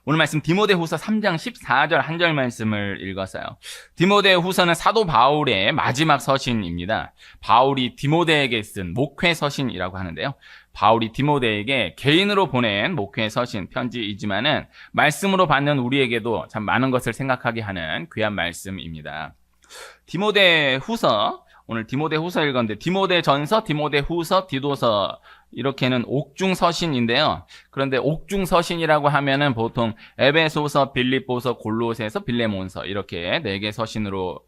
오늘 말씀 디모데후서 3장 14절 한 절 말씀을 읽었어요. 디모데후서는 사도 바울의 마지막 서신입니다. 바울이 디모데에게 쓴 목회 서신이라고 하는데요. 바울이 디모데에게 개인으로 보낸 목회 서신 편지이지만은 말씀으로 받는 우리에게도 참 많은 것을 생각하게 하는 귀한 말씀입니다. 디모데후서, 오늘 디모데후서 읽었는데 디모데전서, 디모데후서, 디도서 이렇게는 옥중서신인데요. 그런데 옥중서신이라고 하면은 보통 에베소서, 빌립보서, 골로새서, 빌레몬서 이렇게 4개 서신으로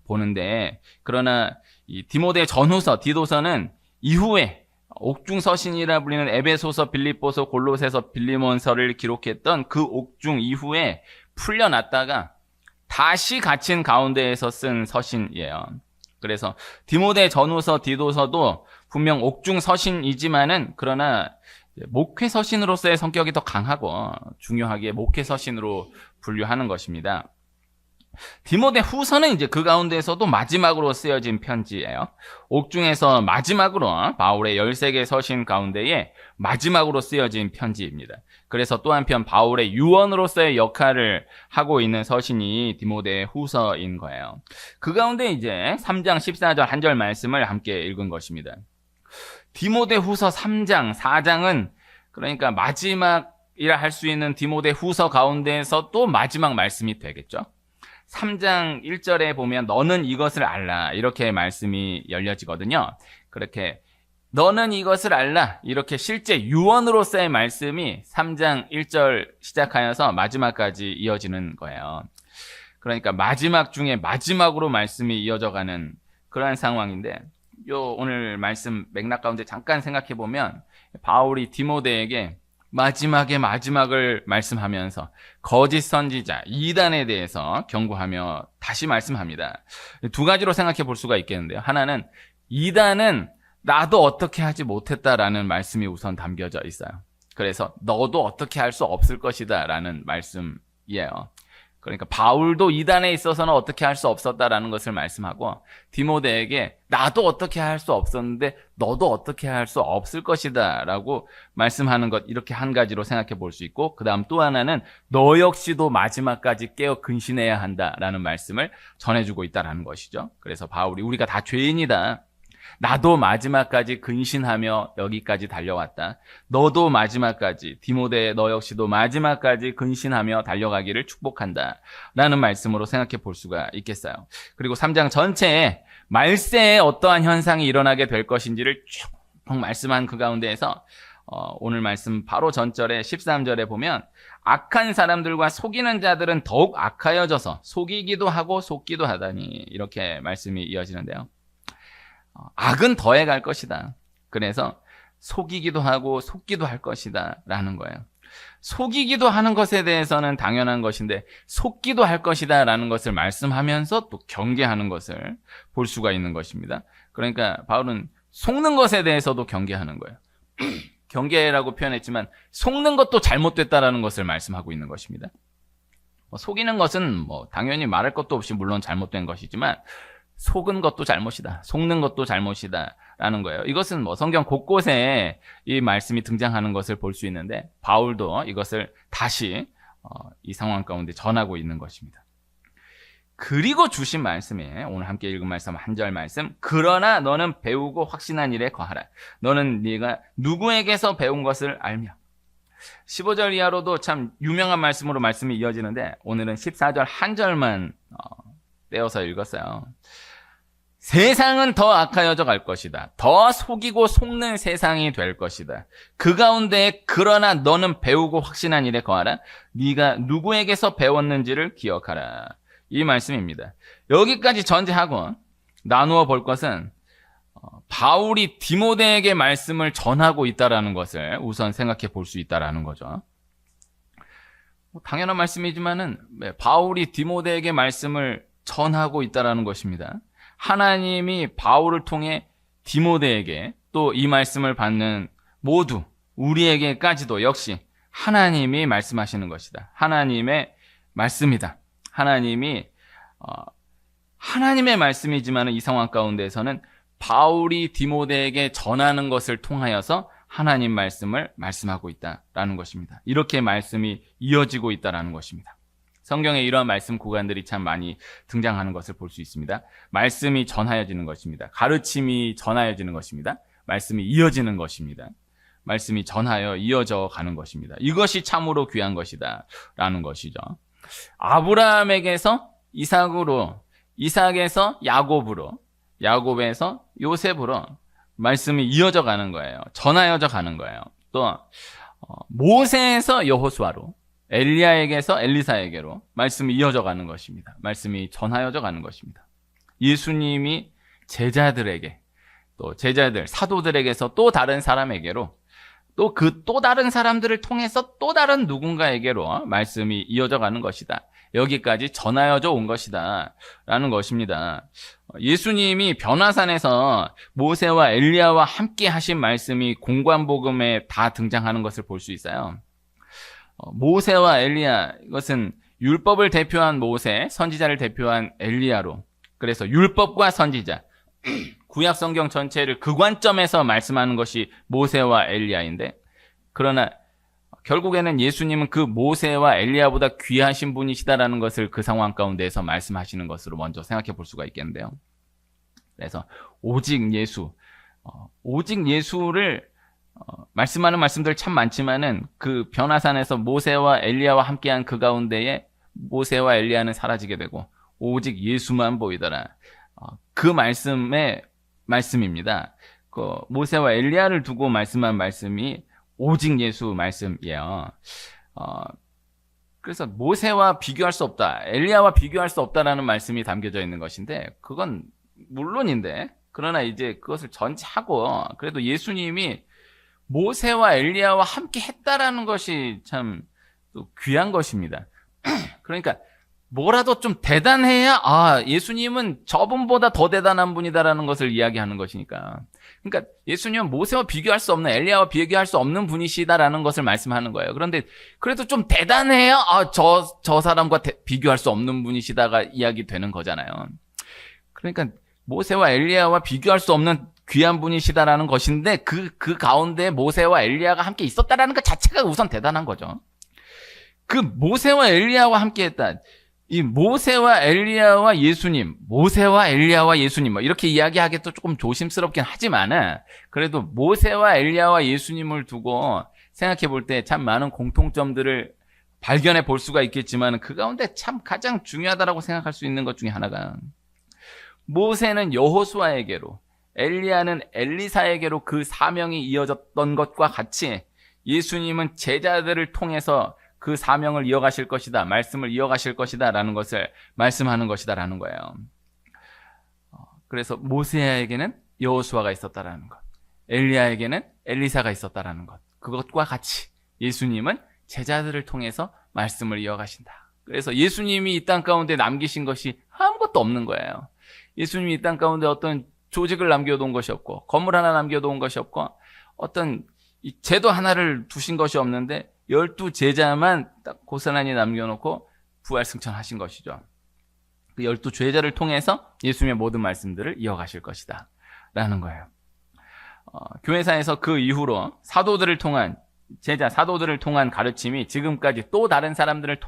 보는데, 그러나 이 디모데 전후서, 디도서는 이후에 옥중서신이라 불리는 에베소서, 빌립보서, 골로새서, 빌레몬서를 기록했던 그 옥중 이후에 풀려났다가 다시 갇힌 가운데에서 쓴 서신이에요. 그래서 디모데 전후서, 디도서도 분명 옥중 서신이지만은 그러나 목회 서신으로서의 성격이 더 강하고 중요하게 목회 서신으로 분류하는 것입니다. 디모데 후서는 이제 그 가운데에서도 마지막으로 쓰여진 편지예요. 옥중에서 마지막으로 바울의 13개 서신 가운데에 마지막으로 쓰여진 편지입니다. 그래서 또 한편 바울의 유언으로서의 역할을 하고 있는 서신이 디모데 후서인 거예요. 그 가운데 이제 3장 14절 한 절 말씀을 함께 읽은 것입니다. 디모데 후서 3장, 4장은 그러니까 마지막이라 할 수 있는 디모데 후서 가운데에서 또 마지막 말씀이 되겠죠. 3장 1절에 보면 너는 이것을 알라 이렇게 말씀이 열려지거든요. 그렇게 너는 이것을 알라 이렇게 실제 유언으로서의 말씀이 3장 1절 시작하여서 마지막까지 이어지는 거예요. 그러니까 마지막 중에 마지막으로 말씀이 이어져가는 그러한 상황인데, 오늘 말씀 맥락 가운데 잠깐 생각해 보면 바울이 디모데에게 마지막의 마지막을 말씀하면서 거짓 선지자 이단에 대해서 경고하며 다시 말씀합니다. 두 가지로 생각해 볼 수가 있겠는데요. 하나는 이단은 나도 어떻게 하지 못했다라는 말씀이 우선 담겨져 있어요. 그래서 너도 어떻게 할 수 없을 것이다 라는 말씀이에요. 그러니까 바울도 이단에 있어서는 어떻게 할 수 없었다라는 것을 말씀하고, 디모데에게 나도 어떻게 할 수 없었는데 너도 어떻게 할 수 없을 것이다 라고 말씀하는 것, 이렇게 한 가지로 생각해 볼 수 있고, 그 다음 또 하나는 너 역시도 마지막까지 깨어 근신해야 한다라는 말씀을 전해주고 있다라는 것이죠. 그래서 바울이 우리가 다 죄인이다, 나도 마지막까지 근신하며 여기까지 달려왔다, 너도 마지막까지, 디모데 너 역시도 마지막까지 근신하며 달려가기를 축복한다 라는 말씀으로 생각해 볼 수가 있겠어요. 그리고 3장 전체에 말세에 어떠한 현상이 일어나게 될 것인지를 쭉 말씀한 그 가운데에서 오늘 말씀 바로 전절에 13절에 보면 악한 사람들과 속이는 자들은 더욱 악하여져서 속이기도 하고 속기도 하다니 이렇게 말씀이 이어지는데요. 악은 더해갈 것이다. 그래서 속이기도 하고 속기도 할 것이다 라는 거예요. 속이기도 하는 것에 대해서는 당연한 것인데 속기도 할 것이다 라는 것을 말씀하면서 또 경계하는 것을 볼 수가 있는 것입니다. 그러니까 바울은 속는 것에 대해서도 경계하는 거예요. 경계라고 표현했지만 속는 것도 잘못됐다라는 것을 말씀하고 있는 것입니다. 속이는 것은 당연히 말할 것도 없이 물론 잘못된 것이지만 속은 것도 잘못이다, 속는 것도 잘못이다 라는 거예요. 이것은 성경 곳곳에 이 말씀이 등장하는 것을 볼 수 있는데 바울도 이것을 다시 이 상황 가운데 전하고 있는 것입니다. 그리고 주신 말씀에 오늘 함께 읽은 말씀 한 절 말씀, 그러나 너는 배우고 확신한 일에 거하라. 너는 네가 누구에게서 배운 것을 알며. 15절 이하로도 참 유명한 말씀으로 말씀이 이어지는데 오늘은 14절 한 절만 떼어서 읽었어요. 세상은 더 악하여져 갈 것이다. 더 속이고 속는 세상이 될 것이다. 그 가운데 그러나 너는 배우고 확신한 일에 거하라. 네가 누구에게서 배웠는지를 기억하라. 이 말씀입니다. 여기까지 전제하고 나누어 볼 것은 바울이 디모데에게 말씀을 전하고 있다라는 것을 우선 생각해 볼 수 있다라는 거죠. 당연한 말씀이지만은 바울이 디모데에게 말씀을 전하고 있다라는 것입니다. 하나님이 바울을 통해 디모데에게 또 이 말씀을 받는 모두 우리에게까지도 역시 하나님이 말씀하시는 것이다. 하나님의 말씀이다. 하나님의 말씀이지만 이 상황 가운데에서는 바울이 디모데에게 전하는 것을 통하여서 하나님 말씀을 말씀하고 있다라는 것입니다. 이렇게 말씀이 이어지고 있다라는 것입니다. 성경에 이러한 말씀 구간들이 참 많이 등장하는 것을 볼 수 있습니다. 말씀이 전하여지는 것입니다. 가르침이 전하여지는 것입니다. 말씀이 이어지는 것입니다. 말씀이 전하여 이어져 가는 것입니다. 이것이 참으로 귀한 것이다 라는 것이죠. 아브라함에게서 이삭으로, 이삭에서 야곱으로, 야곱에서 요셉으로 말씀이 이어져 가는 거예요. 전하여져 가는 거예요. 또 모세에서 여호수아로, 엘리야에게서 엘리사에게로 말씀이 이어져 가는 것입니다. 말씀이 전하여져 가는 것입니다. 예수님이 제자들에게, 또 제자들, 사도들에게서 또 다른 사람에게로, 또 또 다른 사람들을 통해서 또 다른 누군가에게로 말씀이 이어져 가는 것이다. 여기까지 전하여져 온 것이다 라는 것입니다. 예수님이 변화산에서 모세와 엘리야와 함께 하신 말씀이 공관복음에 다 등장하는 것을 볼 수 있어요. 모세와 엘리야, 이것은 율법을 대표한 모세, 선지자를 대표한 엘리야로, 그래서 율법과 선지자, 구약 성경 전체를 그 관점에서 말씀하는 것이 모세와 엘리야인데, 그러나 결국에는 예수님은 그 모세와 엘리야보다 귀하신 분이시다라는 것을 그 상황 가운데에서 말씀하시는 것으로 먼저 생각해 볼 수가 있겠는데요. 그래서 오직 예수를 말씀하는 말씀들 참 많지만은 그 변화산에서 모세와 엘리야와 함께한 그 가운데에 모세와 엘리야는 사라지게 되고 오직 예수만 보이더라. 그 말씀입니다. 그 모세와 엘리야를 두고 말씀한 말씀이 오직 예수 말씀이에요. 그래서 모세와 비교할 수 없다, 엘리야와 비교할 수 없다라는 말씀이 담겨져 있는 것인데, 그건 물론인데, 그러나 이제 그것을 전제하고 그래도 예수님이 모세와 엘리야와 함께 했다라는 것이 참 또 귀한 것입니다. 그러니까 뭐라도 좀 대단해야 예수님은 저분보다 더 대단한 분이다라는 것을 이야기하는 것이니까. 그러니까 예수님은 모세와 비교할 수 없는, 엘리야와 비교할 수 없는 분이시다라는 것을 말씀하는 거예요. 그런데 그래도 좀 대단해야 저 사람과 비교할 수 없는 분이시다가 이야기되는 거잖아요. 그러니까 모세와 엘리야와 비교할 수 없는 귀한 분이시다라는 것인데 그 가운데 모세와 엘리야가 함께 있었다라는 것 자체가 우선 대단한 거죠. 그 모세와 엘리야와 함께 했다. 이 모세와 엘리야와 예수님, 모세와 엘리야와 예수님 이렇게 이야기하기도 조금 조심스럽긴 하지만은 그래도 모세와 엘리야와 예수님을 두고 생각해 볼 때 참 많은 공통점들을 발견해 볼 수가 있겠지만 그 가운데 참 가장 중요하다라고 생각할 수 있는 것 중에 하나가, 모세는 여호수아에게로, 엘리야는 엘리사에게로 그 사명이 이어졌던 것과 같이 예수님은 제자들을 통해서 그 사명을 이어가실 것이다, 말씀을 이어가실 것이다 라는 것을 말씀하는 것이다 라는 거예요. 그래서 모세에게는 여호수아가 있었다라는 것, 엘리야에게는 엘리사가 있었다라는 것, 그것과 같이 예수님은 제자들을 통해서 말씀을 이어가신다. 그래서 예수님이 이 땅 가운데 남기신 것이 아무것도 없는 거예요. 예수님이 이 땅 가운데 어떤 조직을 남겨놓은 것이 없고, 건물 하나 남겨놓은 것이 없고, 어떤 제도 하나를 두신 것이 없는데 12제자만 딱 고스란히 남겨놓고 부활승천하신 것이죠. 그 12제자를 통해서 예수님의 모든 말씀들을 이어가실 것이다 라는 거예요. 교회사에서 그 이후로 사도들을 통한 가르침이 지금까지 또 다른 사람들을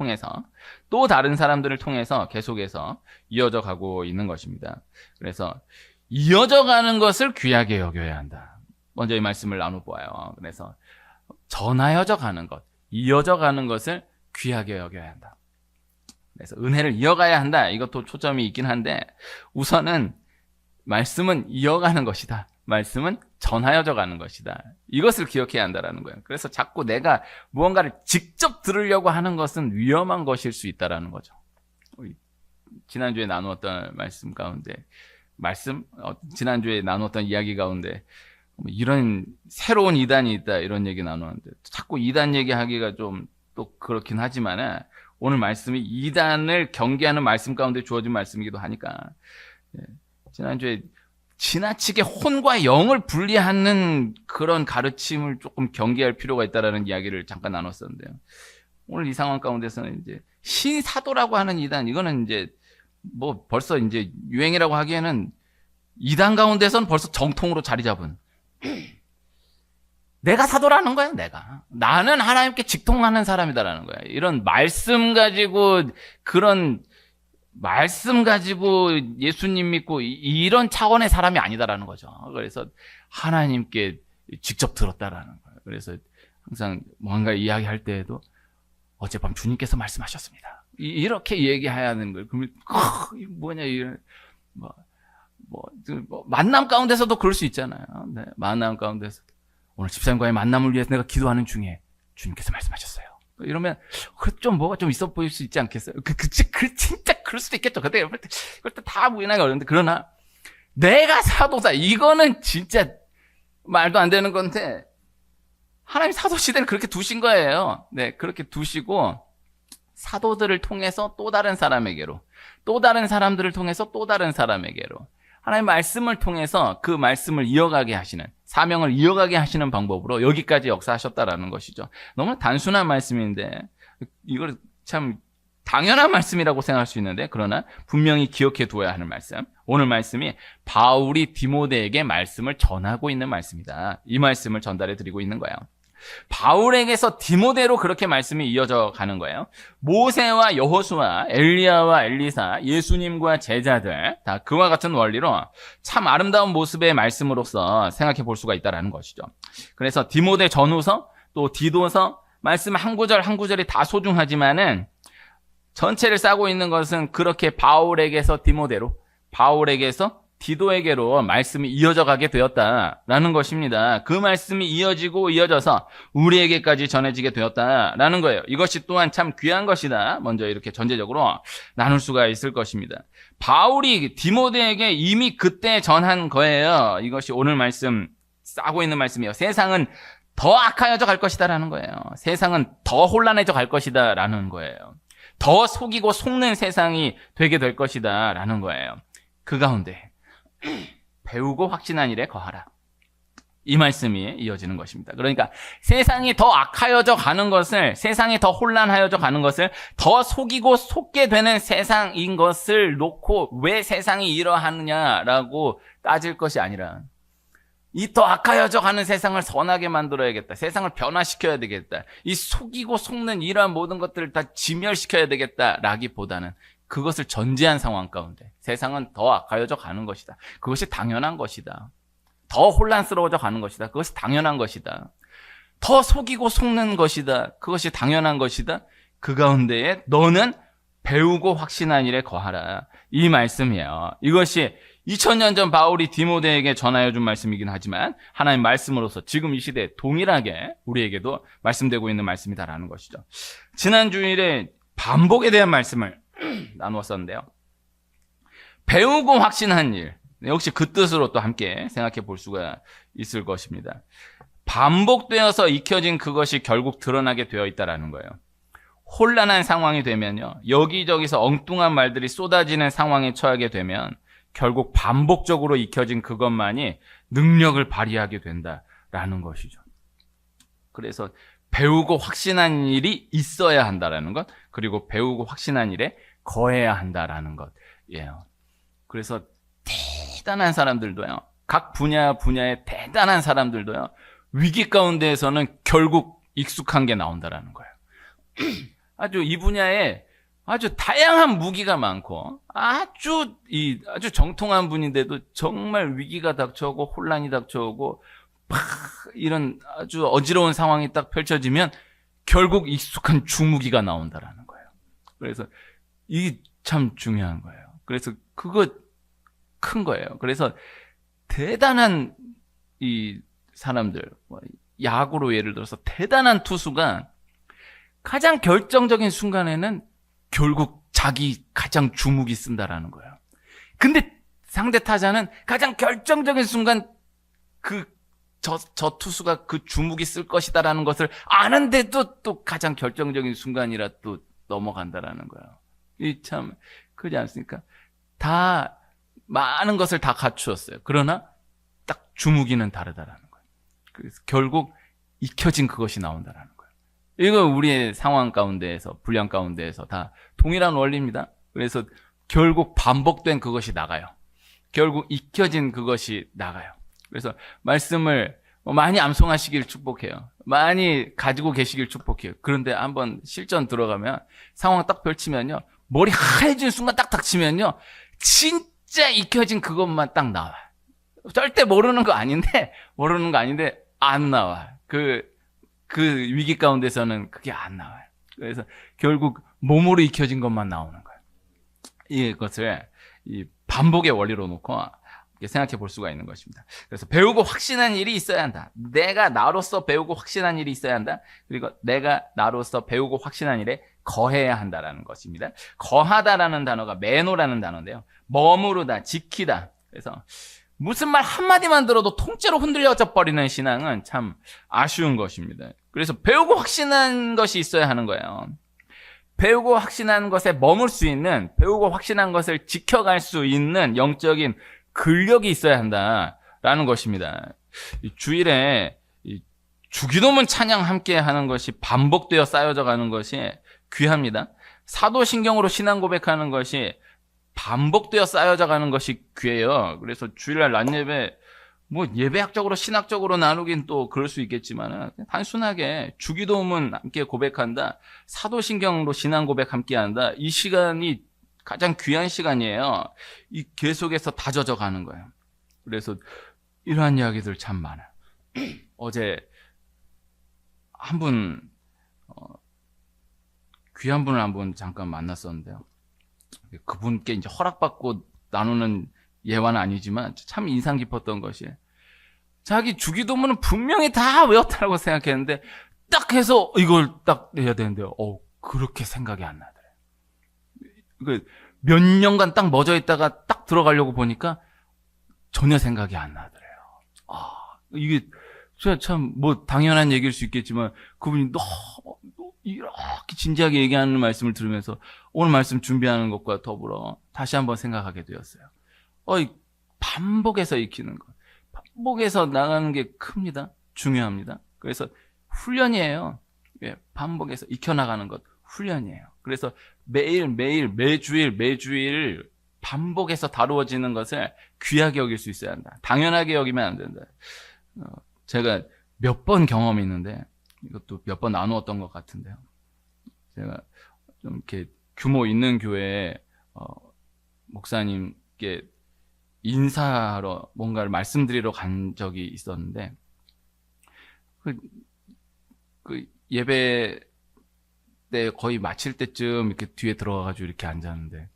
통해서 계속해서 이어져 가고 있는 것입니다. 그래서 이어져 가는 것을 귀하게 여겨야 한다. 먼저 이 말씀을 나눠보아요. 그래서 전하여져 가는 것, 이어져 가는 것을 귀하게 여겨야 한다. 그래서 은혜를 이어가야 한다. 이것도 초점이 있긴 한데 우선은 말씀은 이어가는 것이다. 말씀은 전하여져 가는 것이다. 이것을 기억해야 한다라는 거예요. 그래서 자꾸 내가 무언가를 직접 들으려고 하는 것은 위험한 것일 수 있다라는 거죠. 지난주에 나누었던 말씀 가운데, 지난주에 나누었던 이야기 가운데 이런 새로운 이단이 있다 이런 얘기 나누는데 자꾸 이단 얘기하기가 좀 또 그렇긴 하지만 오늘 말씀이 이단을 경계하는 말씀 가운데 주어진 말씀이기도 하니까, 지난주에 지나치게 혼과 영을 분리하는 그런 가르침을 조금 경계할 필요가 있다라는 이야기를 잠깐 나눴었는데요. 오늘 이 상황 가운데서는 이제 신사도라고 하는 이단, 이거는 이제 뭐 벌써 이제 유행이라고 하기에는 이단 가운데서는 벌써 정통으로 자리 잡은, 내가 사도라는 거예요, 내가. 나는 하나님께 직통하는 사람이다라는 거예요. 이런 말씀 가지고, 그런 말씀 가지고 예수님 믿고 이런 차원의 사람이 아니다라는 거죠. 그래서 하나님께 직접 들었다라는 거예요. 그래서 항상 뭔가 이야기할 때에도 어젯밤 주님께서 말씀하셨습니다. 이렇게 얘기해야 하는 거예요. 그러면 뭐냐 이런 만남 가운데서도 그럴 수 있잖아요. 네, 만남 가운데서 오늘 집사님과의 만남을 위해서 내가 기도하는 중에 주님께서 말씀하셨어요. 이러면 좀 뭐가 좀 있어 보일 수 있지 않겠어요? 진짜 그럴 수도 있겠죠. 근데 그걸 다 부인하기 어려운데, 그러나 내가 사도다, 이거는 진짜 말도 안 되는 건데 하나님 사도 시대를 그렇게 두신 거예요. 네, 그렇게 두시고 사도들을 통해서 또 다른 사람에게로, 또 다른 사람들을 통해서 또 다른 사람에게로, 하나님 말씀을 통해서 그 말씀을 이어가게 하시는, 사명을 이어가게 하시는 방법으로 여기까지 역사하셨다라는 것이죠. 너무나 단순한 말씀인데 이걸 참 당연한 말씀이라고 생각할 수 있는데, 그러나 분명히 기억해 두어야 하는 말씀. 오늘 말씀이 바울이 디모데에게 말씀을 전하고 있는 말씀이다. 이 말씀을 전달해 드리고 있는 거예요. 바울에게서 디모데로 그렇게 말씀이 이어져 가는 거예요. 모세와 여호수아, 엘리야와 엘리사, 예수님과 제자들, 다 그와 같은 원리로 참 아름다운 모습의 말씀으로서 생각해 볼 수가 있다는 것이죠. 그래서 디모데 전후서, 또 디도서, 말씀 한 구절 한 구절이 다 소중하지만은 전체를 싸고 있는 것은 그렇게 바울에게서 디모데로, 바울에게서 디도에게로 말씀이 이어져 가게 되었다라는 것입니다. 그 말씀이 이어지고 이어져서 우리에게까지 전해지게 되었다라는 거예요. 이것이 또한 참 귀한 것이다. 먼저 이렇게 전제적으로 나눌 수가 있을 것입니다. 바울이 디모데에게 이미 그때 전한 거예요. 이것이 오늘 말씀 싸고 있는 말씀이에요. 세상은 더 악하여져 갈 것이다라는 거예요. 세상은 더 혼란해져 갈 것이다라는 거예요. 더 속이고 속는 세상이 되게 될 것이다라는 거예요. 그 가운데 배우고 확신한 일에 거하라. 이 말씀이 이어지는 것입니다. 그러니까 세상이 더 악하여져 가는 것을, 세상이 더 혼란하여져 가는 것을, 더 속이고 속게 되는 세상인 것을 놓고 왜 세상이 이러하느냐라고 따질 것이 아니라, 이 더 악하여져 가는 세상을 선하게 만들어야겠다. 세상을 변화시켜야 되겠다. 이 속이고 속는 이러한 모든 것들을 다 진멸시켜야 되겠다라기보다는 그것을 전제한 상황 가운데 세상은 더 악하여져 가는 것이다. 그것이 당연한 것이다. 더 혼란스러워져 가는 것이다. 그것이 당연한 것이다. 더 속이고 속는 것이다. 그것이 당연한 것이다. 그 가운데에 너는 배우고 확신한 일에 거하라. 이 말씀이에요. 이것이 2000년 전 바울이 디모데에게 전하여 준 말씀이긴 하지만 하나님 말씀으로서 지금 이 시대에 동일하게 우리에게도 말씀되고 있는 말씀이다라는 것이죠. 지난 주일에 반복에 대한 말씀을 나누었었는데요. 배우고 확신한 일, 역시 그 뜻으로 또 함께 생각해 볼 수가 있을 것입니다. 반복되어서 익혀진 그것이 결국 드러나게 되어 있다라는 거예요. 혼란한 상황이 되면요, 여기저기서 엉뚱한 말들이 쏟아지는 상황에 처하게 되면 결국 반복적으로 익혀진 그것만이 능력을 발휘하게 된다라는 것이죠. 그래서 배우고 확신한 일이 있어야 한다라는 것, 그리고 배우고 확신한 일에 거해야 한다라는 것이에요. 그래서 대단한 사람들도요, 각 분야의 대단한 사람들도요, 위기 가운데에서는 결국 익숙한 게 나온다라는 거예요. 아주 이 분야에 아주 다양한 무기가 많고 아주 정통한 분인데도 정말 위기가 닥쳐오고 혼란이 닥쳐오고 이런 아주 어지러운 상황이 딱 펼쳐지면 결국 익숙한 주무기가 나온다라는 거예요. 그래서 이게 참 중요한 거예요. 그래서 그거 큰 거예요. 그래서 대단한 이 사람들, 야구로 예를 들어서 대단한 투수가 가장 결정적인 순간에는 결국 자기 가장 주무기 쓴다라는 거예요. 근데 상대 타자는 가장 결정적인 순간 저 투수가 그 주무기 쓸 것이다라는 것을 아는데도 또 가장 결정적인 순간이라 또 넘어간다라는 거예요. 이 참 그렇지 않습니까? 다 많은 것을 다 갖추었어요. 그러나 딱 주무기는 다르다라는 거예요. 그래서 결국 익혀진 그것이 나온다라는 거예요. 이거 우리의 상황 가운데에서, 분량 가운데에서 다 동일한 원리입니다. 그래서 결국 반복된 그것이 나가요. 결국 익혀진 그것이 나가요. 그래서 말씀을 많이 암송하시길 축복해요. 많이 가지고 계시길 축복해요. 그런데 한번 실전 들어가면 상황 딱 펼치면요. 머리 하얘진 순간 딱 닥치면요. 진짜 익혀진 그것만 딱 나와. 절대 모르는 거 아닌데 안 나와. 그 위기 가운데서는 그게 안 나와요. 그래서 결국 몸으로 익혀진 것만 나오는 거예요. 이것을 이 반복의 원리로 놓고 생각해 볼 수가 있는 것입니다. 그래서 배우고 확신한 일이 있어야 한다. 내가 나로서 배우고 확신한 일이 있어야 한다. 그리고 내가 나로서 배우고 확신한 일에 거해야 한다라는 것입니다. 거하다라는 단어가 매노라는 단어인데요. 머무르다, 지키다. 그래서 무슨 말 한마디만 들어도 통째로 흔들려져 버리는 신앙은 참 아쉬운 것입니다. 그래서 배우고 확신한 것이 있어야 하는 거예요. 배우고 확신한 것에 머물 수 있는, 배우고 확신한 것을 지켜갈 수 있는 영적인 근력이 있어야 한다라는 것입니다. 주일에 주기도문 찬양 함께 하는 것이 반복되어 쌓여져 가는 것이 귀합니다. 사도신경으로 신앙 고백하는 것이 반복되어 쌓여져 가는 것이 귀해요. 그래서 주일날 낮예배 예배학적으로 신학적으로 나누긴 또 그럴 수 있겠지만 단순하게 주기도문 함께 고백한다, 사도신경으로 신앙 고백 함께 한다, 이 시간이 가장 귀한 시간이에요. 이 계속해서 다져져 가는 거예요. 그래서 이러한 이야기들 참 많아요. 어제 한 분, 귀한 분을 한 분 잠깐 만났었는데요. 그분께 이제 허락받고 나누는 예화는 아니지만 참 인상 깊었던 것이, 자기 주기도문은 분명히 다 외웠다고 생각했는데 딱 해서 이걸 딱 해야 되는데요. 그렇게 생각이 안 나더래요. 몇 년간 딱 멎어 있다가 딱 들어가려고 보니까 전혀 생각이 안 나더래요. 이게 참 당연한 얘기일 수 있겠지만 그분이 너무 이렇게 진지하게 얘기하는 말씀을 들으면서 오늘 말씀 준비하는 것과 더불어 다시 한번 생각하게 되었어요. 반복해서 익히는 것, 반복해서 나가는 게 큽니다. 중요합니다. 그래서 훈련이에요. 반복해서 익혀나가는 것 훈련이에요. 그래서 매일매일 매주일 반복해서 다루어지는 것을 귀하게 여길 수 있어야 한다. 당연하게 여기면 안 된다. 제가 몇 번 경험이 있는데 이것도 몇 번 나누었던 것 같은데요. 제가 좀 이렇게 규모 있는 교회에 목사님께 인사하러 뭔가를 말씀드리러 간 적이 있었는데 그 예배 때 거의 마칠 때쯤 이렇게 뒤에 들어가가지고 이렇게 앉았는데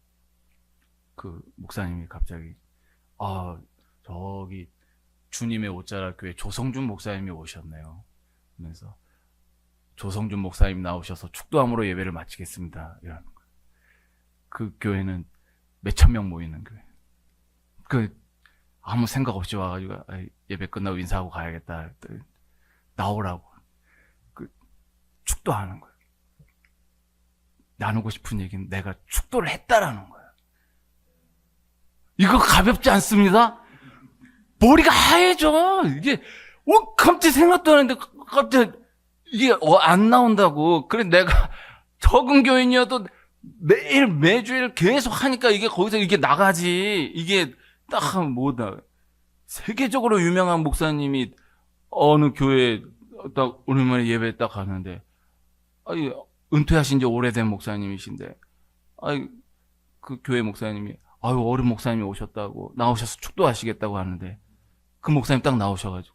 그 목사님이 갑자기 저기 주님의 옷자락 교회 조성준 목사님이 오셨네요. 그러면서 조성준 목사님 나오셔서 축도함으로 예배를 마치겠습니다. 이러는 거예요. 그 교회는 몇천 명 모이는 교회. 아무 생각 없이 와가지고 예배 끝나고 인사하고 가야겠다. 나오라고. 축도하는 거예요. 나누고 싶은 얘기는 내가 축도를 했다라는 거예요. 이거 가볍지 않습니다? 머리가 하얘져. 이게 깜짝 생각도 안 했는데 갑자기 이게 안 나온다고. 그래 내가 적은 교인이어도 매주일 계속 하니까 이게 거기서 이게 나가지. 이게 딱 세계적으로 유명한 목사님이 어느 교회에 딱 오랜만에 예배 딱 가는데 은퇴하신 지 오래된 목사님이신데 그 교회 목사님이 어른 목사님이 오셨다고 나오셔서 축도하시겠다고 하는데 그 목사님 딱 나오셔가지고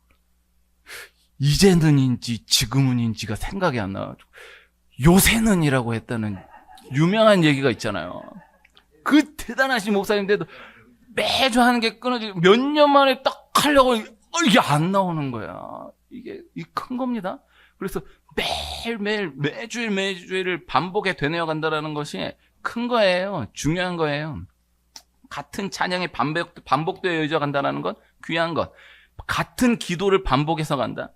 이제는인지 지금은인지가 생각이 안 나가지고 요새는이라고 했다는 유명한 얘기가 있잖아요. 그 대단하신 목사님인데도 매주 하는 게 끊어지고 몇 년 만에 딱 하려고 이게 안 나오는 거야. 이게 큰 겁니다. 그래서 매일매일 매주일을 반복해 되뇌어 간다라는 것이 큰 거예요. 중요한 거예요. 같은 찬양이 반복되어 이어져 간다는 건 귀한 것. 같은 기도를 반복해서 간다.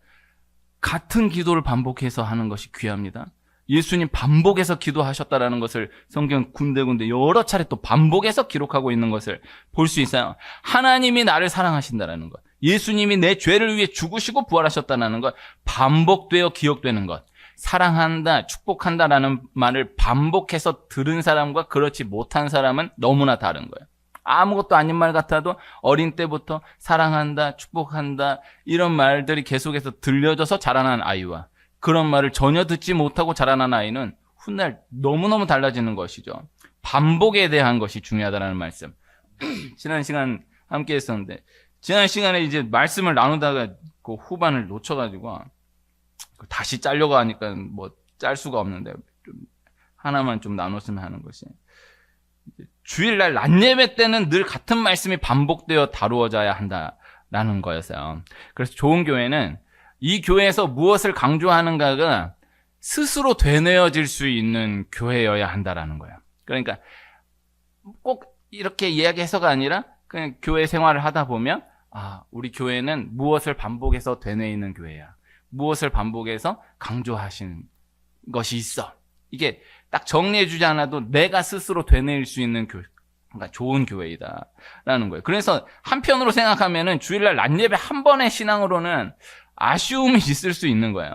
같은 기도를 반복해서 하는 것이 귀합니다. 예수님 반복해서 기도하셨다라는 것을 성경 군데군데 여러 차례 또 반복해서 기록하고 있는 것을 볼 수 있어요. 하나님이 나를 사랑하신다라는 것, 예수님이 내 죄를 위해 죽으시고 부활하셨다는 것, 반복되어 기억되는 것, 사랑한다, 축복한다라는 말을 반복해서 들은 사람과 그렇지 못한 사람은 너무나 다른 거예요. 아무것도 아닌 말 같아도 어린 때부터 사랑한다, 축복한다 이런 말들이 계속해서 들려져서 자라난 아이와 그런 말을 전혀 듣지 못하고 자라난 아이는 훗날 너무너무 달라지는 것이죠. 반복에 대한 것이 중요하다는 말씀. 지난 시간 함께 했었는데 지난 시간에 이제 말씀을 나누다가 그 후반을 놓쳐가지고 다시 짜려고 하니까 뭐 짤 수가 없는데 좀 하나만 좀 나눴으면 하는 것이 주일날 낮 예배 때는 늘 같은 말씀이 반복되어 다루어져야 한다라는 거였어요. 그래서 좋은 교회는 이 교회에서 무엇을 강조하는가가 스스로 되뇌어질 수 있는 교회여야 한다라는 거예요. 그러니까 꼭 이렇게 이야기해서가 아니라 그냥 교회 생활을 하다 보면 우리 교회는 무엇을 반복해서 되뇌이는 교회야. 무엇을 반복해서 강조하시는 것이 있어. 이게 딱 정리해주지 않아도 내가 스스로 되뇌일 수 있는 교회, 그러니까 좋은 교회이다라는 거예요. 그래서 한편으로 생각하면은 주일날 낮 예배 한 번의 신앙으로는 아쉬움이 있을 수 있는 거예요.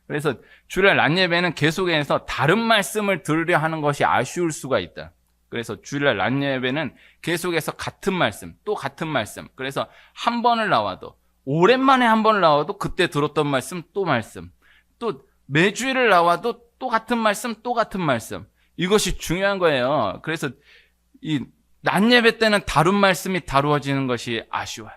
그래서 주일날 낮 예배는 계속해서 다른 말씀을 들으려 하는 것이 아쉬울 수가 있다. 그래서 주일날 낮 예배는 계속해서 같은 말씀, 또 같은 말씀. 그래서 한 번을 나와도 오랜만에 한 번을 나와도 그때 들었던 말씀, 또 매주일을 나와도 또 같은 말씀, 또 같은 말씀. 이것이 중요한 거예요. 그래서 이 낮 예배 때는 다른 말씀이 다루어지는 것이 아쉬워요.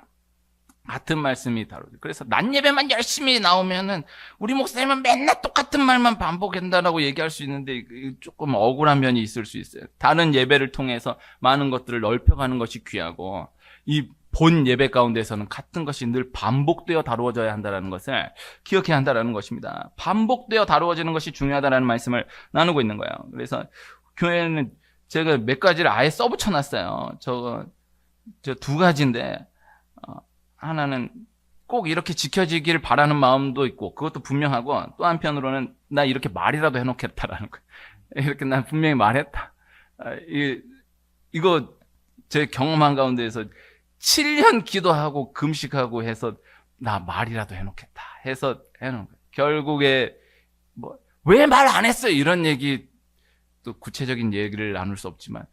같은 말씀이 다루어져. 그래서 낮 예배만 열심히 나오면은 우리 목사님은 맨날 똑같은 말만 반복한다라고 얘기할 수 있는데 조금 억울한 면이 있을 수 있어요. 다른 예배를 통해서 많은 것들을 넓혀가는 것이 귀하고 이 본 예배 가운데서는 같은 것이 늘 반복되어 다루어져야 한다는 것을 기억해야 한다는 것입니다. 반복되어 다루어지는 것이 중요하다는 말씀을 나누고 있는 거예요. 그래서 교회는 제가 몇 가지를 아예 써붙여놨어요. 저 두 가지인데 하나는 꼭 이렇게 지켜지기를 바라는 마음도 있고 그것도 분명하고 또 한편으로는 나 이렇게 말이라도 해놓겠다라는 거예요. 이렇게 난 분명히 말했다. 이거 제 경험한 가운데에서 7년 기도하고 금식하고 해서 나 말이라도 해놓겠다 해서 해놓은 거예요. 결국에 뭐 왜 말 안 했어요? 이런 얘기 또 구체적인 얘기를 나눌 수 없지만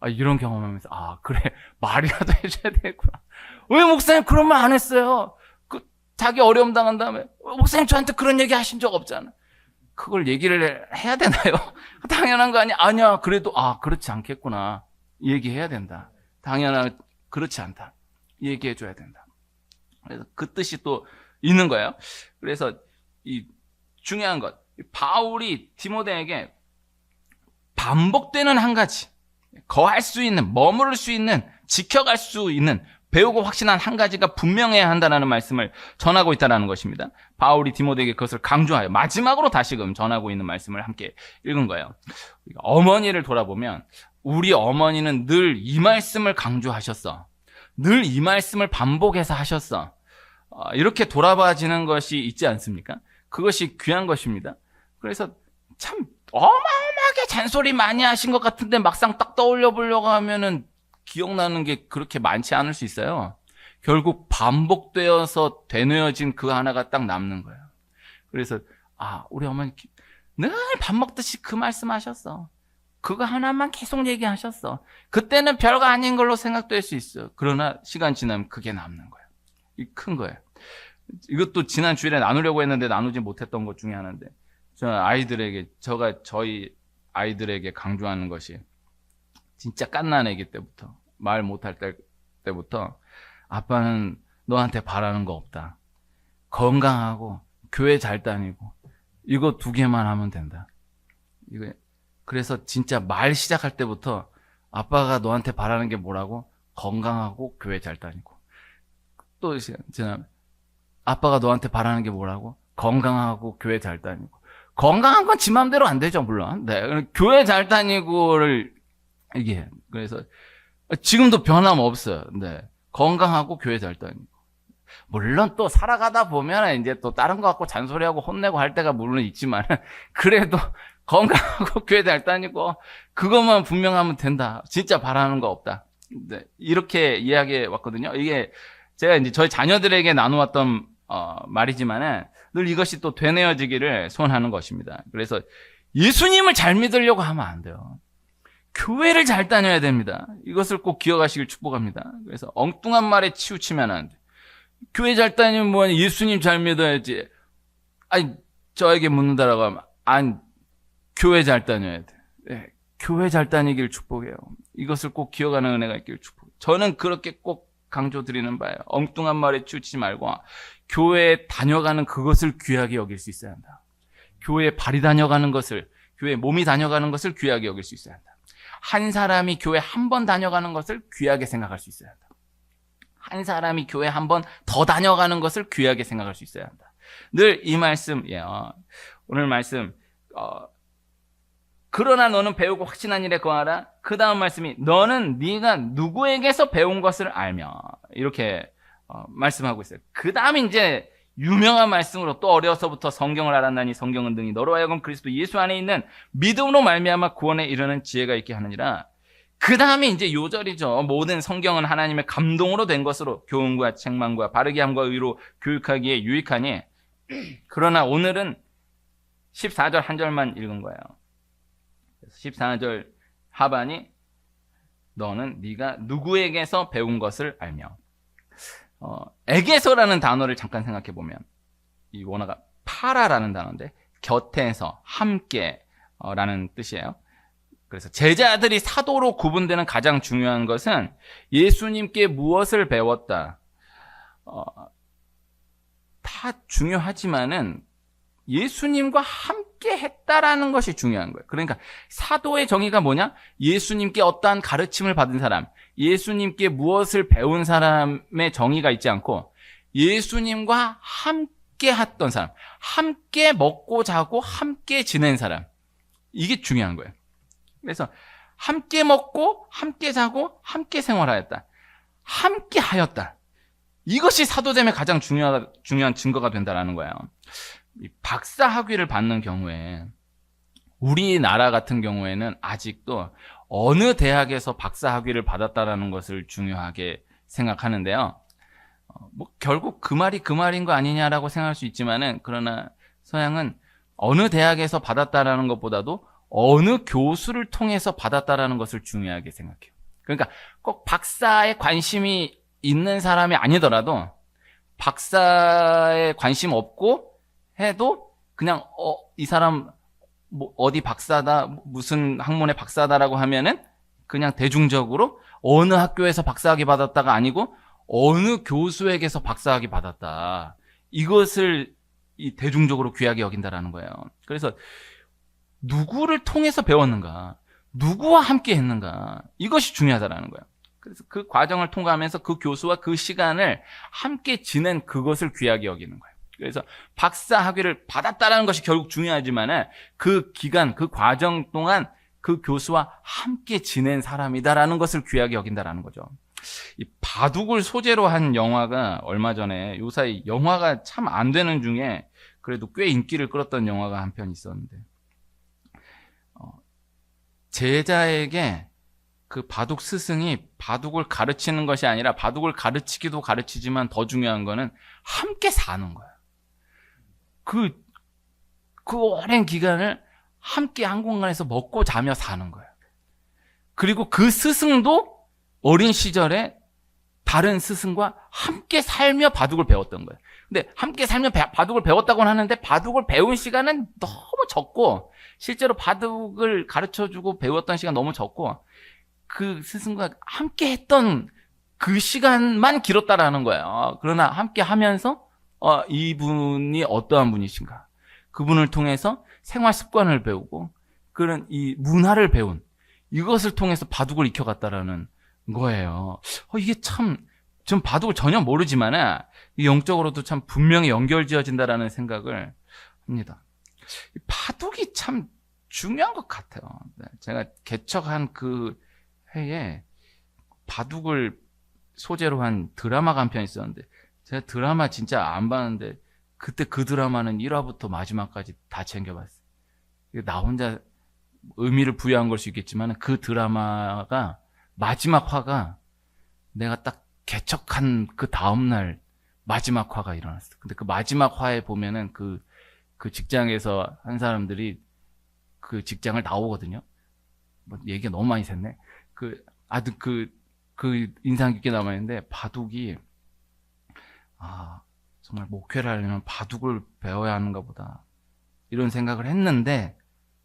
이런 경험하면서 그래 말이라도 해줘야 되겠구나. 왜 목사님 그런 말 안 했어요? 자기 어려움 당한 다음에 목사님 저한테 그런 얘기 하신 적 없잖아. 그걸 얘기를 해야 되나요? 당연한 거 아니야? 아니야. 그래도 그렇지 않겠구나. 얘기해야 된다. 당연한 그렇지 않다. 얘기해 줘야 된다. 그래서 그 뜻이 또 있는 거예요. 그래서 이 중요한 것, 바울이 디모데에게 반복되는 한 가지, 거할 수 있는, 머무를 수 있는, 지켜갈 수 있는, 배우고 확신한 한 가지가 분명해야 한다는 말씀을 전하고 있다는 것입니다. 바울이 디모데에게 그것을 강조하여 마지막으로 다시금 전하고 있는 말씀을 함께 읽은 거예요. 어머니를 돌아보면 우리 어머니는 늘 이 말씀을 강조하셨어. 늘 이 말씀을 반복해서 하셨어. 이렇게 돌아봐지는 것이 있지 않습니까? 그것이 귀한 것입니다. 그래서 참 어마어마하게 잔소리 많이 하신 것 같은데 막상 딱 떠올려 보려고 하면은 기억나는 게 그렇게 많지 않을 수 있어요. 결국 반복되어서 되뇌어진 그 하나가 딱 남는 거예요. 그래서 우리 어머니 늘 밥 먹듯이 그 말씀하셨어. 그거 하나만 계속 얘기하셨어. 그때는 별거 아닌 걸로 생각될 수 있어요. 그러나 시간 지나면 그게 남는 거예요. 이 큰 거예요. 이것도 지난 주일에 나누려고 했는데 나누지 못했던 것 중에 하나인데 저희 아이들에게 강조하는 것이 진짜 갓난 애기 때부터 말 못할 때부터 아빠는 너한테 바라는 거 없다. 건강하고 교회 잘 다니고 이거 두 개만 하면 된다. 그래서 진짜 말 시작할 때부터 아빠가 너한테 바라는 게 뭐라고? 건강하고 교회 잘 다니고. 또 지나면 아빠가 너한테 바라는 게 뭐라고? 건강하고 교회 잘 다니고. 건강한 건 지 맘대로 안 되죠, 물론. 네. 교회 잘 다니고를 이게 그래서 지금도 변함없어요. 네. 건강하고 교회 잘 다니고. 물론 또 살아가다 보면 이제 또 다른 거 갖고 잔소리하고 혼내고 할 때가 물론 있지만 그래도 건강하고 교회 잘 다니고 그것만 분명하면 된다. 진짜 바라는 거 없다. 네. 이렇게 이야기해 왔거든요. 이게 제가 이제 저희 자녀들에게 나누었던 말이지만은 늘 이것이 또 되뇌어지기를 소원하는 것입니다. 그래서 예수님을 잘 믿으려고 하면 안 돼요. 교회를 잘 다녀야 됩니다. 이것을 꼭 기억하시길 축복합니다. 그래서 엉뚱한 말에 치우치면 안 돼. 교회 잘 다니면 뭐하냐, 예수님 잘 믿어야지. 아니, 저에게 묻는다라고 하면, 아니, 교회 잘 다녀야 돼. 네, 교회 잘 다니길 축복해요. 이것을 꼭 기억하는 은혜가 있길 축복해요. 저는 그렇게 꼭 강조드리는 바예요. 엉뚱한 말에 치우치지 말고 교회에 다녀가는 그것을 귀하게 여길 수 있어야 한다. 교회에 발이 다녀가는 것을, 교회에 몸이 다녀가는 것을 귀하게 여길 수 있어야 한다. 한 사람이 교회 한 번 다녀가는 것을 귀하게 생각할 수 있어야 한다. 한 사람이 교회 한 번 더 다녀가는 것을 귀하게 생각할 수 있어야 한다. 늘 이 말씀이에요. 오늘 말씀, 그러나 너는 배우고 확신한 일에 거하라. 그 다음 말씀이 너는 네가 누구에게서 배운 것을 알며, 이렇게 말씀하고 있어요. 그 다음에 이제 유명한 말씀으로 또 어려서부터 성경을 알았나니 성경은 등이 너로 하여금 그리스도 예수 안에 있는 믿음으로 말미암아 구원에 이르는 지혜가 있게 하느니라. 그 다음에 이제 요절이죠. 모든 성경은 하나님의 감동으로 된 것으로 교훈과 책망과 바르게 함과 의로 교육하기에 유익하니. 그러나 오늘은 14절 한 절만 읽은 거예요. 14절 하반이 너는 네가 누구에게서 배운 것을 알며. 에게서라는 단어를 잠깐 생각해 보면 이 원어가 파라라는 단어인데 곁에서 함께라는 뜻이에요. 그래서 제자들이 사도로 구분되는 가장 중요한 것은 예수님께 무엇을 배웠다. 다 중요하지만은 예수님과 함께 했다라는 것이 중요한 거예요. 그러니까 사도의 정의가 뭐냐? 예수님께 어떠한 가르침을 받은 사람, 예수님께 무엇을 배운 사람의 정의가 있지 않고 예수님과 함께 했던 사람, 함께 먹고 자고 함께 지낸 사람, 이게 중요한 거예요. 그래서 함께 먹고 함께 자고 함께 생활하였다, 함께 하였다, 이것이 사도됨의 가장 중요한 증거가 된다는 거예요. 박사 학위를 받는 경우에 우리나라 같은 경우에는 아직도 어느 대학에서 박사 학위를 받았다라는 것을 중요하게 생각하는데요. 결국 그 말이 그 말인 거 아니냐라고 생각할 수 있지만은, 그러나 서양은 어느 대학에서 받았다라는 것보다도 어느 교수를 통해서 받았다라는 것을 중요하게 생각해요. 그러니까 꼭 박사에 관심이 있는 사람이 아니더라도 박사에 관심 없고 해도 그냥 이 사람 뭐 어디 박사다, 무슨 학문의 박사다라고 하면은 그냥 대중적으로 어느 학교에서 박사학위 받았다가 아니고 어느 교수에게서 박사학위 받았다, 이것을 이 대중적으로 귀하게 여긴다라는 거예요. 그래서 누구를 통해서 배웠는가, 누구와 함께 했는가, 이것이 중요하다라는 거예요. 그래서 그 과정을 통과하면서 그 교수와 그 시간을 함께 지낸 그것을 귀하게 여기는 거예요. 그래서 박사 학위를 받았다라는 것이 결국 중요하지만 그 기간, 그 과정 동안 그 교수와 함께 지낸 사람이다라는 것을 귀하게 여긴다라는 거죠. 이 바둑을 소재로 한 영화가 얼마 전에, 요사이 영화가 참 안 되는 중에 그래도 꽤 인기를 끌었던 영화가 한 편 있었는데, 제자에게 그 바둑 스승이 바둑을 가르치는 것이 아니라 바둑을 가르치기도 가르치지만 더 중요한 거는 함께 사는 거야. 그 오랜 기간을 함께 한 공간에서 먹고 자며 사는 거예요. 그리고 그 스승도 어린 시절에 다른 스승과 함께 살며 바둑을 배웠던 거예요. 근데 함께 살며 바둑을 배웠다고는 하는데 바둑을 배운 시간은 너무 적고, 실제로 바둑을 가르쳐주고 배웠던 시간 너무 적고, 그 스승과 함께 했던 그 시간만 길었다라는 거예요. 그러나 함께 하면서 이분이 어떠한 분이신가, 그분을 통해서 생활 습관을 배우고 그런 이 문화를 배운, 이것을 통해서 바둑을 익혀갔다라는 거예요. 이게 참, 전 바둑을 전혀 모르지만 영적으로도 참 분명히 연결지어진다라는 생각을 합니다. 바둑이 참 중요한 것 같아요. 제가 개척한 그 해에 바둑을 소재로 한 드라마가 한 편 있었는데, 제가 드라마 진짜 안 봤는데 그때 그 드라마는 1화부터 마지막까지 다 챙겨봤어요. 나 혼자 의미를 부여한 걸 수 있겠지만 그 드라마가 마지막 화가 내가 딱 개척한 그 다음날 마지막 화가 일어났어요. 근데 그 마지막 화에 보면은 그 직장에서 한 사람들이 그 직장을 나오거든요. 뭐 얘기가 너무 많이 샜네. 아주 인상 깊게 남아있는데, 바둑이, 정말 목회를 하려면 바둑을 배워야 하는가 보다. 이런 생각을 했는데,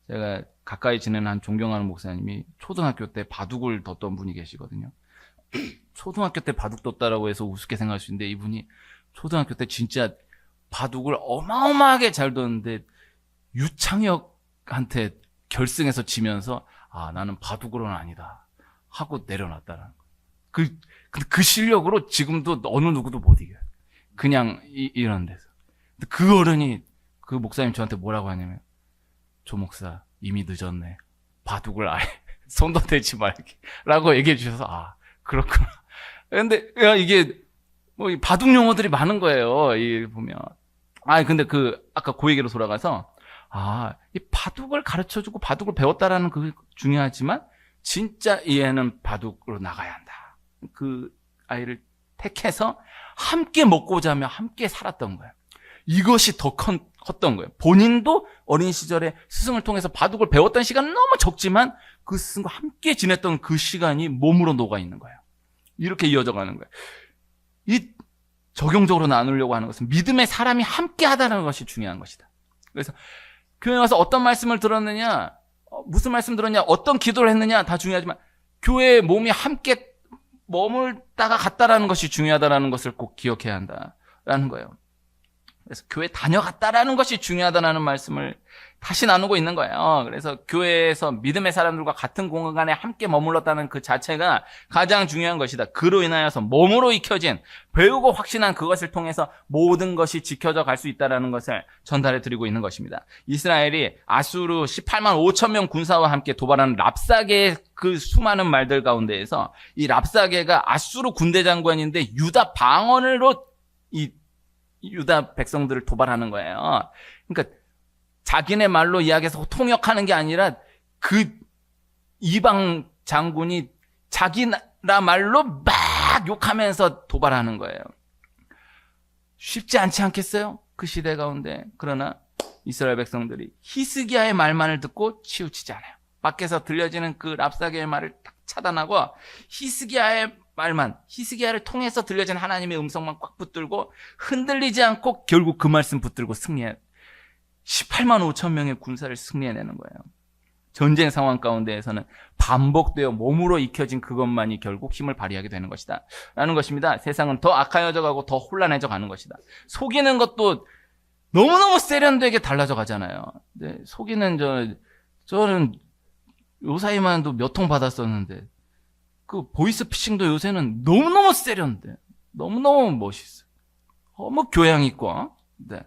제가 가까이 지내는 한 존경하는 목사님이 초등학교 때 바둑을 뒀던 분이 계시거든요. 초등학교 때 바둑 뒀다라고 해서 우습게 생각할 수 있는데, 이분이 초등학교 때 진짜 바둑을 어마어마하게 잘 뒀는데, 유창혁한테 결승에서 지면서, 나는 바둑으로는 아니다 하고 내려놨다는 거. 그 실력으로 지금도 어느 누구도 못 이겨요. 그냥 이런 데서. 근데 그 어른이, 그 목사님 저한테 뭐라고 하냐면, 조 목사 이미 늦었네. 바둑을 아예 손도 대지 말게 라고 얘기해 주셔서, 그렇구나. 근데 이게 뭐 바둑 용어들이 많은 거예요. 이 보면. 근데 아까 그 얘기로 돌아가서, 이 바둑을 가르쳐주고 바둑을 배웠다라는 그 중요하지만, 진짜 이 애는 바둑으로 나가야 한다. 그 아이를 택해서 함께 먹고 자며 함께 살았던 거예요. 이것이 더 컸던 거예요. 본인도 어린 시절에 스승을 통해서 바둑을 배웠던 시간은 너무 적지만, 그 스승과 함께 지냈던 그 시간이 몸으로 녹아 있는 거예요. 이렇게 이어져 가는 거예요. 이 적용적으로 나누려고 하는 것은 믿음의 사람이 함께 하다는 것이 중요한 것이다. 그래서 교회 와서 어떤 말씀을 들었느냐, 무슨 말씀 들었냐, 어떤 기도를 했느냐 다 중요하지만, 교회의 몸이 함께 머물다가 갔다라는 것이 중요하다라는 것을 꼭 기억해야 한다라는 거예요. 그래서 교회 다녀갔다라는 것이 중요하다라는 말씀을 다시 나누고 있는 거예요. 그래서 교회에서 믿음의 사람들과 같은 공간에 함께 머물렀다는 그 자체가 가장 중요한 것이다. 그로 인하여서 몸으로 익혀진, 배우고 확신한 그것을 통해서 모든 것이 지켜져 갈 수 있다는 것을 전달해 드리고 있는 것입니다. 이스라엘이 아수르 18만 5천 명 군사와 함께 도발하는 랍사게의 그 수많은 말들 가운데에서, 이 랍사게가 아수르 군대 장관인데 유다 방언으로 이 유다 백성들을 도발하는 거예요. 그러니까 자기네 말로 이야기해서 통역하는 게 아니라 그 이방 장군이 자기 나라 말로 막 욕하면서 도발하는 거예요. 쉽지 않지 않겠어요? 그 시대 가운데. 그러나 이스라엘 백성들이 히스기야의 말만을 듣고 치우치지 않아요. 밖에서 들려지는 그 랍사게의 말을 딱 차단하고 히스기야의 말만, 히스기야를 통해서 들려진 하나님의 음성만 꽉 붙들고 흔들리지 않고 결국 그 말씀 붙들고 승리해. 18만 5천 명의 군사를 승리해내는 거예요. 전쟁 상황 가운데에서는 반복되어 몸으로 익혀진 그것만이 결국 힘을 발휘하게 되는 것이다 라는 것입니다. 세상은 더 악하여져 가고 더 혼란해져 가는 것이다. 속이는 것도 너무너무 세련되게 달라져 가잖아요. 근데 속이는 저는 요사이만 해도 몇 통 받았었는데, 그 보이스피싱도 요새는 너무너무 세련돼. 너무너무 멋있어. 너무 교양 있고, 네.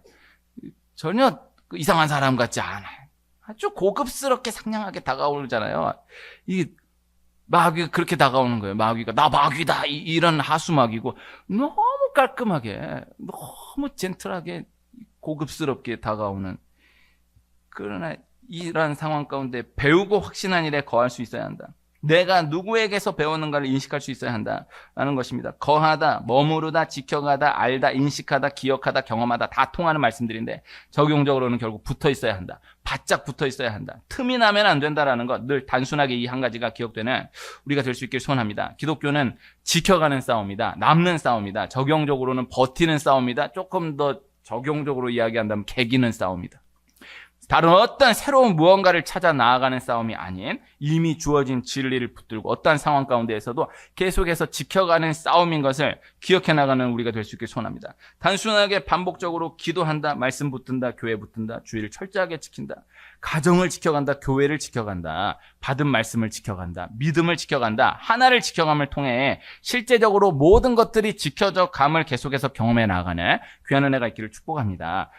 전혀 이상한 사람 같지 않아요. 아주 고급스럽게 상냥하게 다가오잖아요. 이 마귀가 그렇게 다가오는 거예요. 마귀가 나 마귀다 이런 하수마귀고, 너무 깔끔하게, 너무 젠틀하게 고급스럽게 다가오는. 그러나 이러한 상황 가운데 배우고 확신한 일에 거할 수 있어야 한다. 내가 누구에게서 배우는가를 인식할 수 있어야 한다라는 것입니다. 거하다, 머무르다, 지켜가다, 알다, 인식하다, 기억하다, 경험하다 다 통하는 말씀들인데, 적용적으로는 결국 붙어 있어야 한다. 바짝 붙어 있어야 한다. 틈이 나면 안 된다라는 것, 늘 단순하게 이 한 가지가 기억되는 우리가 될 수 있길 소원합니다. 기독교는 지켜가는 싸움이다. 남는 싸움이다. 적용적으로는 버티는 싸움이다. 조금 더 적용적으로 이야기한다면 개기는 싸움이다. 다른 어떤 새로운 무언가를 찾아 나아가는 싸움이 아닌, 이미 주어진 진리를 붙들고 어떠한 상황 가운데에서도 계속해서 지켜가는 싸움인 것을 기억해 나가는 우리가 될 수 있길 소원합니다. 단순하게 반복적으로 기도한다, 말씀 붙든다, 교회 붙든다, 주의를 철저하게 지킨다, 가정을 지켜간다, 교회를 지켜간다, 받은 말씀을 지켜간다, 믿음을 지켜간다, 하나를 지켜감을 통해 실제적으로 모든 것들이 지켜져 감을 계속해서 경험해 나가는 귀한 은혜가 있기를 축복합니다.